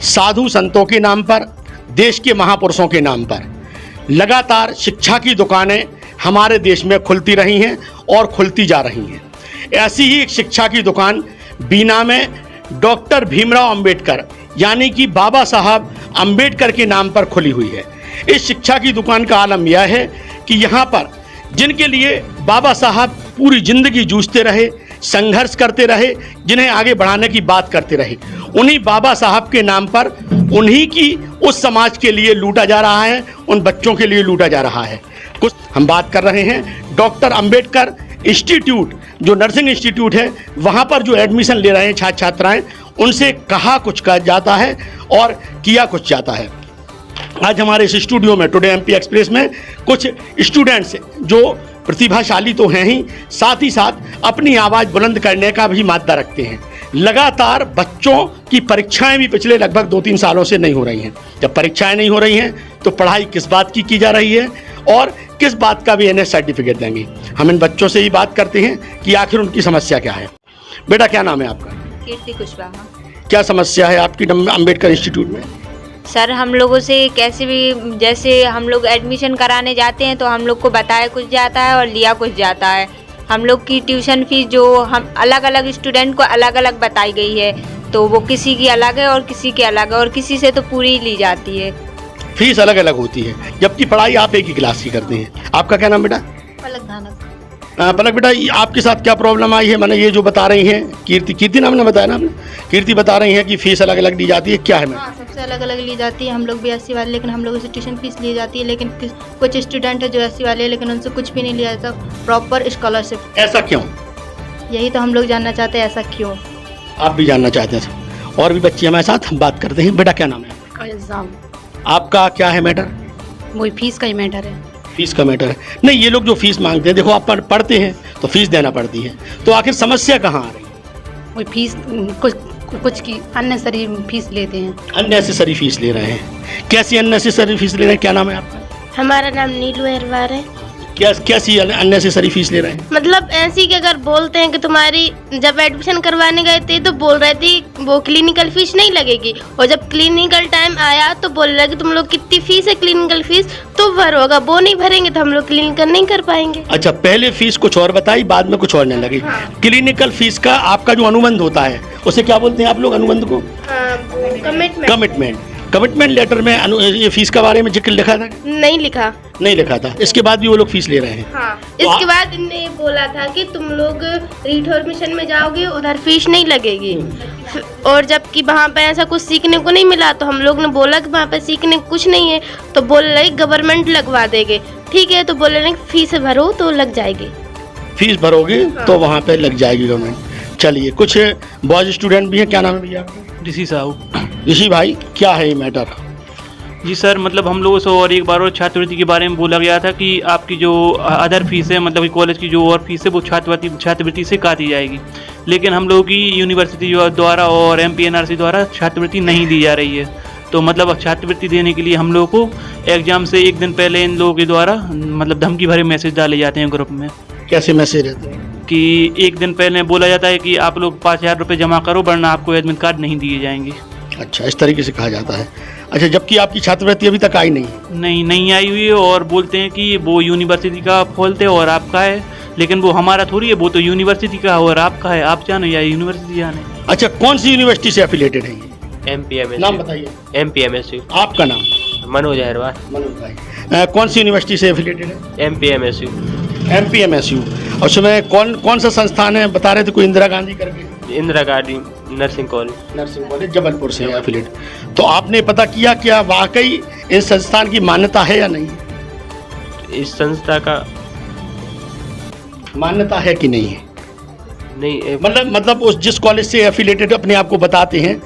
साधु संतों के नाम पर, देश के महापुरुषों के नाम पर लगातार शिक्षा की दुकानें हमारे देश में खुलती रही हैं और खुलती जा रही हैं। ऐसी ही एक शिक्षा की दुकान बीना में डॉक्टर भीमराव अंबेडकर यानी कि बाबा साहब अंबेडकर के नाम पर खुली हुई है। इस शिक्षा की दुकान का आलम यह है कि यहाँ पर जिनके लिए बाबा साहब पूरी जिंदगी जूझते रहे, संघर्ष करते रहे, जिन्हें आगे बढ़ाने की बात करते रहे, उन्हीं बाबा साहब के नाम पर उन्हीं की उस समाज के लिए लूटा जा रहा है, उन बच्चों के लिए लूटा जा रहा है। कुछ हम बात कर रहे हैं डॉक्टर अंबेडकर इंस्टीट्यूट, जो नर्सिंग इंस्टीट्यूट है, वहाँ पर जो एडमिशन ले रहे हैं छात्र छात्राएं, उनसे कहा कुछ कहा जाता है और किया कुछ जाता है। आज हमारे इस स्टूडियो में टुडे एमपी एक्सप्रेस में कुछ स्टूडेंट्स जो प्रतिभाशाली तो हैं ही, साथ ही साथ अपनी आवाज़ बुलंद करने का भी मादा रखते हैं। लगातार बच्चों की परीक्षाएं भी पिछले लगभग 2-3 सालों से नहीं हो रही हैं। जब परीक्षाएं नहीं हो रही हैं तो पढ़ाई किस बात की जा रही है और किस बात का भी इन्हें सर्टिफिकेट देंगे। हम इन बच्चों से ही बात करते हैं कि आखिर उनकी समस्या क्या है। बेटा क्या नाम है आपका? कीर्ति कुशवाहा। क्या समस्या है आपकी अंबेडकर इंस्टीट्यूट में? सर, हम लोगों से कैसे भी, जैसे हम लोग एडमिशन कराने जाते हैं तो हम लोग को बताया कुछ जाता है और लिया कुछ जाता है। हम लोग की ट्यूशन फीस जो हम अलग अलग स्टूडेंट को अलग अलग बताई गई है, तो वो किसी की अलग है और किसी की अलग है और किसी से तो पूरी ली जाती है। फीस अलग अलग होती है, जबकि पढ़ाई आप एक ही क्लास की करते हैं। आपका क्या नाम बेटा? पलक धानक। पलक बेटा, आपके साथ क्या प्रॉब्लम आई है? मैंने ये जो बता रही हैं, कीर्ति नाम ने बताया ना आपने, कीर्ति बता रही हैं कि फीस अलग अलग ली जाती है, क्या है? हाँ, सबसे अलग अलग ली जाती है। हम लोग भी 80 वाले, लेकिन हम लोगों से ट्यूशन फीस ली जाती है, लेकिन कुछ स्टूडेंट है जो 80 वाले हैं लेकिन उनसे कुछ भी नहीं लिया जाता, प्रॉपर स्कॉलरशिप। ऐसा क्यों? यही तो हम लोग जानना चाहते हैं, ऐसा क्यों। आप भी जानना चाहते हैं? और भी बच्चे हमारे साथ, हम बात करते हैं। बेटा क्या नाम है? इल्ज़ाम। आपका क्या है मैटर? वही फीस का ही मैटर है। फीस का मैटर है? नहीं, ये लोग जो फीस मांगते हैं, देखो आप पढ़ते हैं तो फीस देना पड़ती है, तो आखिर समस्या कहाँ आ रही है? वही फीस कुछ की अननेसेसरी फीस लेते हैं। अननेसेसरी फीस ले रहे हैं। कैसी अननेसेसरी फीस ले रहे हैं? क्या नाम है आपका? हमारा नाम नीलू अहरवार है। कैसी अननेसेसरी फीस ले रहे हैं? मतलब ऐसी कि अगर बोलते हैं कि तुम्हारी जब एडमिशन करवाने गए थे तो बोल रहे थे वो क्लिनिकल फीस नहीं लगेगी, और जब क्लिनिकल टाइम आया तो बोल रहे कि तुम लोग कितनी फीस है क्लिनिकल फीस तो भरोगा, वो नहीं भरेंगे तो हम लोग क्लिनिकल नहीं कर पाएंगे। अच्छा, पहले फीस कुछ और बताई, बाद में कुछ और नहीं लगी। हाँ। क्लिनिकल फीस का आपका जो अनुबंध होता है उसे क्या बोलते हैं आप लोग? अनुबंध को? कमिटमेंट लेटर में ये फीस के बारे में जिक्र लिखा था? नहीं लिखा। नहीं लिखा था। इसके बाद भी वो लोग फीस ले रहे हैं? हाँ, इसके बाद इन्होंने बोला था कि तुम लोग रिफॉर्मेशन में जाओगे उधर फीस नहीं लगेगी, और जबकि वहाँ पे ऐसा कुछ सीखने को नहीं मिला, तो हम लोग ने बोला कि वहाँ पे सीखने कुछ नहीं है, तो बोल रहे गवर्नमेंट लगवा देंगे। ठीक है, तो बोल रहे फीस भरो तो लग जाएगी। फीस भरोगे हाँ। तो वहाँ पे लग जाएगी गवर्नमेंट। चलिए, कुछ बॉयज स्टूडेंट भी हैं। क्या नाम है भैया आपका? ऋषि साहू। ऋषि भाई, क्या है ये मैटर? जी सर, मतलब हम लोगों से और एक बार और छात्रवृत्ति के बारे में बोला गया था कि आपकी जो अदर फीस है, मतलब कि कॉलेज की जो और फीस है वो छात्रवृत्ति से काटी जाएगी, लेकिन हम लोगों की यूनिवर्सिटी द्वारा और MPNRC द्वारा छात्रवृत्ति नहीं दी जा रही है। तो मतलब छात्रवृत्ति देने के लिए हम लोगों को एग्जाम से एक दिन पहले इन लोगों के द्वारा मतलब धमकी भरे मैसेज डाले जाते हैं ग्रुप में। कैसे मैसेज रहते हैं? कि एक दिन पहले बोला जाता है कि आप लोग 5,000 रुपये जमा करो वरना आपको एडमिट कार्ड नहीं दिए जाएंगे। अच्छा, इस तरीके से कहा जाता है। अच्छा, जबकि आपकी छात्रवृत्ति अभी तक आई नहीं है? नहीं आई हुई है, और बोलते हैं कि वो यूनिवर्सिटी का फॉल्ट है और आपका है, लेकिन वो हमारा थोड़ी है, वो तो यूनिवर्सिटी का है और आपका है, आप जानो या यूनिवर्सिटी जाने। अच्छा, कौन सी यूनिवर्सिटी से एफिलेटेड है ये? MPMSU। नाम बताइए। MPMSU। आपका नाम? मनोज अहरवार। मनोज भाई, कौन सी यूनिवर्सिटी से एफिलेटेड है? MPMSU। MPMSU। और उसमें कौन सा संस्थान है? बता रहे थे कोई इंदिरा गांधी करके। इंदिरा गांधी नर्सिंग कॉलेज जबलपुर से एफिलेट। तो आपने पता किया क्या वाकई इस संस्थान की मान्यता है या नहीं? इस संस्था का मान्यता है कि नहीं है? नहीं, मतलब उस जिस कॉलेज से एफिलेटेड अपने आप को बताते हैं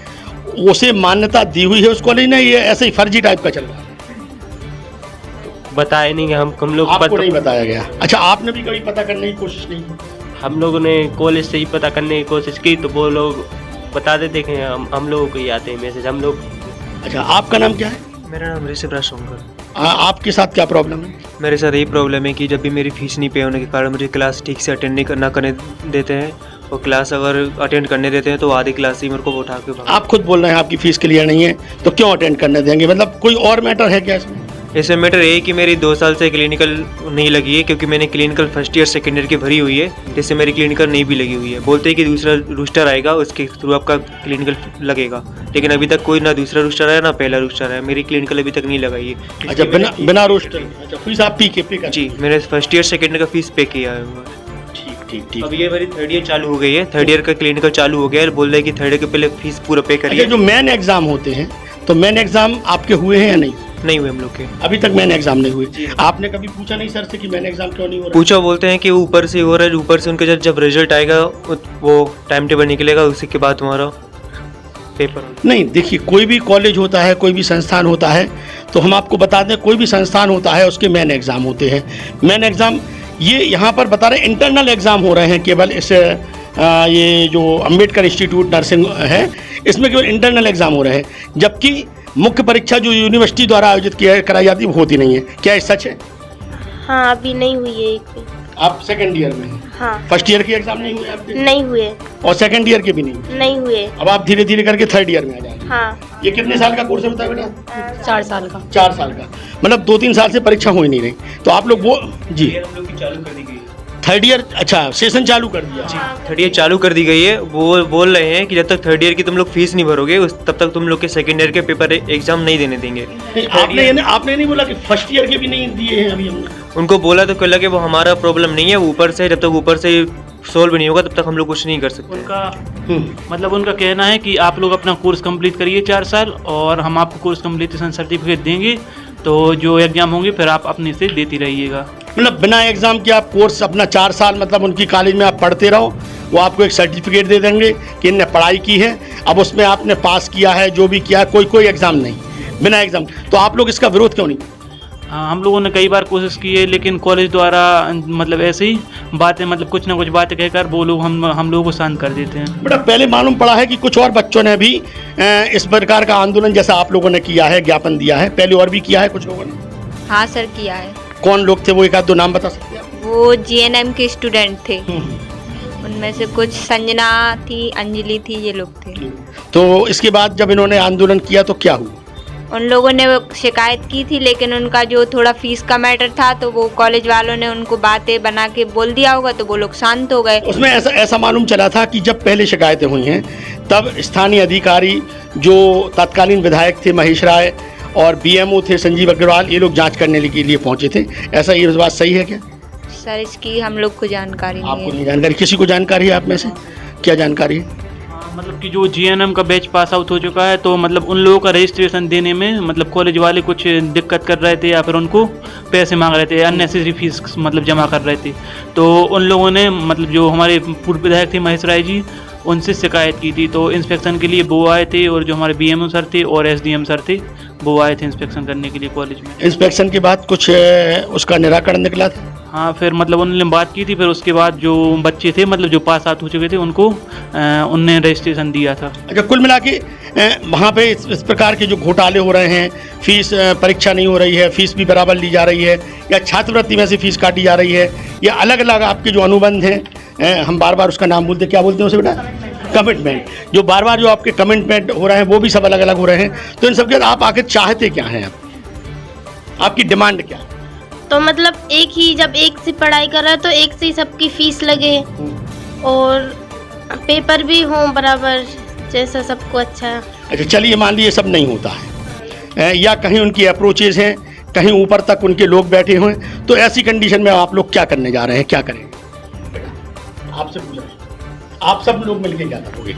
उसे मान्यता दी हुई है उस कॉलेज ने? ये ऐसे ही फर्जी टाइप का चल रहा है? बताया नहीं, हम लोग आपको नहीं बताया गया। अच्छा, आपने भी कभी पता करने की कोशिश नहीं की? हम लोगों ने कॉलेज से ही पता करने की कोशिश की तो वो लोग बता देते कि हम लोगों को ही आते हैं मैसेज, हम लोग। अच्छा, आपका नाम क्या है? मेरा नाम ऋषिवराज सोमकर। आपके साथ क्या प्रॉब्लम है? मेरे साथ यही प्रॉब्लम है कि जब भी मेरी फीस नहीं पे होने के कारण मुझे क्लास ठीक से अटेंड नहीं करने देते हैं, और क्लास अगर अटेंड करने देते हैं तो आधी क्लास ही मेरे को उठा के भगा। आप खुद बोल रहे हैं आपकी फीस क्लियर नहीं है, तो क्यों अटेंड करने देंगे? मतलब कोई और मैटर है क्या इसमें? इसमें मैटर ये है कि मेरी 2 साल से क्लिनिकल नहीं लगी है, क्योंकि मैंने clinical first year second year की भरी हुई है, जिससे मेरी क्लिनिकल नहीं भी लगी हुई है। बोलते हैं कि दूसरा रूस्टर आएगा, उसके थ्रू आपका क्लिनिकल लगेगा, लेकिन अभी तक कोई ना दूसरा रूस्टर आया ना पहला रूस्टर आया। मेरी क्लिनिकल अभी तक नहीं लगाई है। अच्छा, बिना रोस्टर। अच्छा, फीस आप पे कर? जी, मैंने फर्स्ट ईयर सेकेंड ईयर का फीस पे किया है। ठीक ठीक। अब ये मेरी थर्ड ईयर चालू हो गई है, थर्ड ईयर का क्लिनिकल चालू हो गया है। बोल रहे हैं कि थर्ड ईयर के पहले फीस पूरा पे करिए। अच्छा, जो मेन एग्जाम होते हैं तो मेन एग्जाम आपके हुए हैं या नहीं? नहीं हुए हम लोग के, अभी तक मेन एग्जाम नहीं हुए। आपने कभी पूछा नहीं सर से कि मेन एग्जाम क्यों नहीं हो रहा? पूछा, बोलते हैं कि ऊपर से हो रहा है, ऊपर से उनके जब रिजल्ट आएगा वो टाइम टेबल निकलेगा, उसी के बाद तुम्हारा पेपर। नहीं, देखिए, कोई भी कॉलेज होता है, कोई भी संस्थान होता है, तो हम आपको बता दें, कोई भी संस्थान होता है उसके मेन एग्जाम होते हैं। मेन एग्जाम ये यहाँ पर बता रहे हैं इंटरनल एग्जाम हो रहे हैं केवल। इस ये जो अम्बेडकर इंस्टीट्यूट नर्सिंग है, इसमें केवल इंटरनल एग्जाम हो रहे हैं, जबकि मुख्य परीक्षा जो यूनिवर्सिटी द्वारा आयोजित कराई जाती है वो होती नहीं है। क्या ये सच है? हाँ, अभी नहीं हुई है एक भी। आप सेकंड ईयर में हैं? हाँ। फर्स्ट ईयर के एग्जाम नहीं हुए आपके? नहीं हुए। और सेकंड ईयर के भी नहीं? नहीं हुए। अब आप धीरे धीरे करके थर्ड ईयर में आ जाएंगे। हाँ। ये कितने साल का कोर्स है बता बेटा? 4 साल का। 4 साल का, मतलब 2-3 साल से परीक्षा हो ही नहीं रही। तो आप लोग वो जी हम लोग की चालू कर दी गई है। थर्ड ईयर, अच्छा, सेशन चालू कर दिया? थर्ड ईयर चालू कर दी गई है। वो बोल रहे हैं कि जब तक थर्ड ईयर की तुम लोग फीस नहीं भरोगे तब तक तुम लोग के सेकंड ईयर के पेपर एग्जाम नहीं देने देंगे। आपने नहीं बोला कि फर्स्ट ईयर के भी नहीं दिए हैं अभी हमने? उनको बोला तो लगे वो हमारा प्रॉब्लम नहीं है, ऊपर से जब तक ऊपर से सोल्व नहीं होगा तब तक हम लोग कुछ नहीं कर सकते। उनका मतलब उनका कहना है कि आप लोग अपना कोर्स कंप्लीट करिए 4 साल, और हम आपको कोर्स कंप्लीटेशन सर्टिफिकेट देंगे, तो जो एग्जाम होंगे फिर आप अपने से देती रहिएगा। मतलब बिना एग्जाम के आप कोर्स अपना 4 साल, मतलब उनकी कॉलेज में आप पढ़ते रहो, वो आपको एक सर्टिफिकेट दे देंगे कि इनने पढ़ाई की है, अब उसमें आपने पास किया है, जो भी किया, कोई एग्जाम नहीं, बिना एग्जाम। तो आप लोग इसका विरोध क्यों नहीं? हाँ, हम लोगों ने कई बार कोशिश की है, लेकिन कॉलेज द्वारा मतलब ऐसे ही बातें, मतलब कुछ ना कुछ बातें कहकर वो लोग हम लोगों को शांत कर देते हैं। बेटा, पहले मालूम पड़ा है कि कुछ और बच्चों ने भी इस प्रकार का आंदोलन जैसा आप लोगों ने किया है, ज्ञापन दिया है, पहले और भी किया है कुछ लोगों ने? हाँ सर, किया है। कौन लोग थे वो, एक आध दो नाम बता सकते हैं आप? वो GNM के स्टूडेंट थे, उनमें से कुछ संजना थी, अंजलि थी, ये लोग थे। तो इसके बाद जब इन्होंने आंदोलन किया तो क्या हुआ? उन लोगों ने शिकायत की थी, लेकिन उनका जो थोड़ा फीस का मैटर था, तो वो कॉलेज वालों ने उनको बातें बना के बोल दिया होगा, तो वो लोग शांत हो गए। उसमें ऐसा मालूम चला था कि जब पहले शिकायतें हुई हैं तब स्थानीय अधिकारी जो तत्कालीन विधायक थे महेश राय और BMO थे संजीव अग्रवाल, ये लोग जांच करने के लिए पहुंचे थे। ऐसा ये बात सही है क्या? सर, इसकी हम लोग को जानकारी नहीं आपको है। नहीं जानकारी? किसी को जानकारी है आप में से? क्या जानकारी है? मतलब कि जो GNM का बैच पास आउट हो चुका है, तो मतलब उन लोगों का रजिस्ट्रेशन देने में मतलब कॉलेज वाले कुछ दिक्कत कर रहे थे, या फिर उनको पैसे मांग रहे थे, अननेसेसरी फीस मतलब जमा कर रहे थे। तो उन लोगों ने मतलब जो हमारे पूर्व विधायक थे महेश राय जी, उनसे शिकायत की थी। तो इंस्पेक्शन के लिए वो आए थे, और जो हमारे BMO सर थे और SDM सर थे वो आए थे इंस्पेक्शन करने के लिए कॉलेज में। इंस्पेक्शन के बाद कुछ उसका निराकरण निकला था? हाँ, फिर मतलब उन्होंने बात की थी, फिर उसके बाद जो बच्चे थे मतलब जो पास आउट हो चुके थे उनको उनने रजिस्ट्रेशन दिया था। अच्छा, कुल मिला के वहाँ पे इस प्रकार के जो घोटाले हो रहे हैं, फीस परीक्षा नहीं हो रही है, फीस भी बराबर ली जा रही है, या छात्रवृत्ति में से फीस काटी जा रही है, या अलग अलग आपके जो अनुबंध हैं, हम बार बार उसका नाम बोलते, क्या बोलते हैं उसे बेटा? कमिटमेंट। जो बार बार जो आपके कमिटमेंट हो रहे हैं वो भी सब अलग अलग हो रहे हैं। तो इन सब के आप आखिर चाहते क्या हैं? आपकी डिमांड क्या है? तो मतलब एक ही, जब एक से पढ़ाई कर रहा है तो एक से ही सबकी फीस लगे, और पेपर भी हो बराबर, जैसा सबको अच्छा है। अच्छा, चलिए मान लीजिए सब नहीं होता है, या कहीं उनकी अप्रोचेज हैं, कहीं ऊपर तक उनके लोग बैठे हुए हैं, तो ऐसी कंडीशन में आप लोग क्या करने जा रहे हैं, क्या करेंगे? आपसे पूछ रहे हैं, आप सब लोग मिलकर क्या करोगे?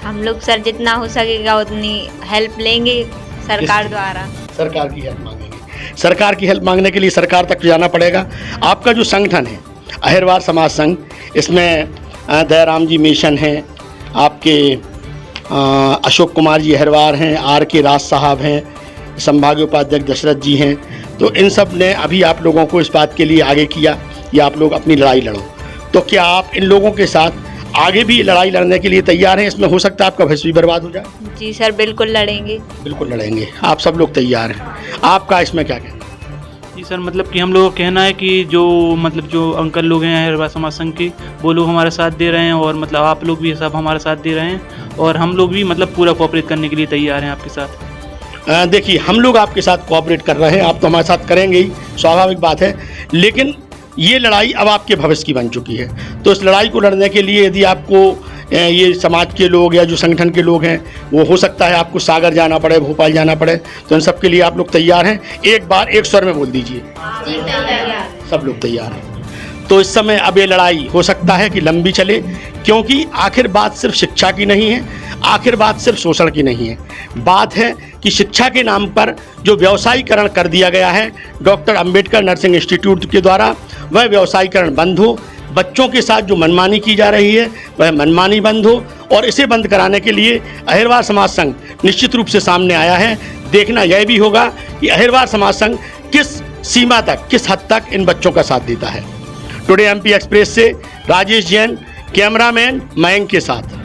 हम लोग सर जितना हो सकेगा उतनी हेल्प लेंगे सरकार द्वारा। सरकार की हेल्प मांगेंगे। सरकार की हेल्प मांगने के लिए सरकार तक जाना पड़ेगा। आपका जो संगठन है अहिरवार समाज संघ, इसमें दयाराम जी मिशन हैं, आपके अशोक कुमार जी अहिरवार हैं, RK राज साहब हैं, संभागीय उपाध्यक्ष दशरथ जी हैं। तो इन सब ने अभी आप लोगों को इस बात के लिए आगे किया कि आप लोग अपनी लड़ाई लड़ो। तो क्या आप इन लोगों के साथ आगे भी लड़ाई लड़ने के लिए तैयार हैं? इसमें हो सकता है आपका भविष्य भी बर्बाद हो जाए। जी सर, बिल्कुल लड़ेंगे। बिल्कुल लड़ेंगे, आप सब लोग तैयार हैं। आपका इसमें क्या कहना? जी सर, मतलब कि हम लोगों का कहना है कि जो अंकल लोग हैं अहिरवा समाज संघ के, वो लोग हमारा साथ दे रहे हैं और मतलब आप लोग भी सब हमारा साथ दे रहे हैं और हम लोग भी मतलब पूरा कोऑपरेट करने के लिए तैयार हैं आपके साथ। देखिए, हम लोग आपके साथ कोऑपरेट कर रहे हैं, आप तो हमारे साथ करेंगे ही, स्वाभाविक बात है। लेकिन ये लड़ाई अब आपके भविष्य की बन चुकी है, तो इस लड़ाई को लड़ने के लिए यदि आपको ये समाज के लोग या जो संगठन के लोग हैं, वो हो सकता है आपको सागर जाना पड़े, भोपाल जाना पड़े, तो इन सब के लिए आप लोग तैयार हैं? एक बार एक स्वर में बोल दीजिए। सब लोग तैयार हैं। तो इस समय अब ये लड़ाई हो सकता है कि लंबी चले, क्योंकि आखिर बात सिर्फ शिक्षा की नहीं है, आखिर बात सिर्फ शोषण की नहीं है। बात है कि शिक्षा के नाम पर जो व्यवसायीकरण कर दिया गया है डॉक्टर अंबेडकर नर्सिंग इंस्टीट्यूट के द्वारा, वह व्यवसायीकरण बंद हो। बच्चों के साथ जो मनमानी की जा रही है वह मनमानी बंद हो, और इसे बंद कराने के लिए अहिरवार समाज संघ निश्चित रूप से सामने आया है। देखना यह भी होगा कि अहिरवार समाज संघ किस सीमा तक, किस हद तक इन बच्चों का साथ देता है। टुडे एमपी एक्सप्रेस से राजेश जैन, कैमरामैन मयंक के साथ।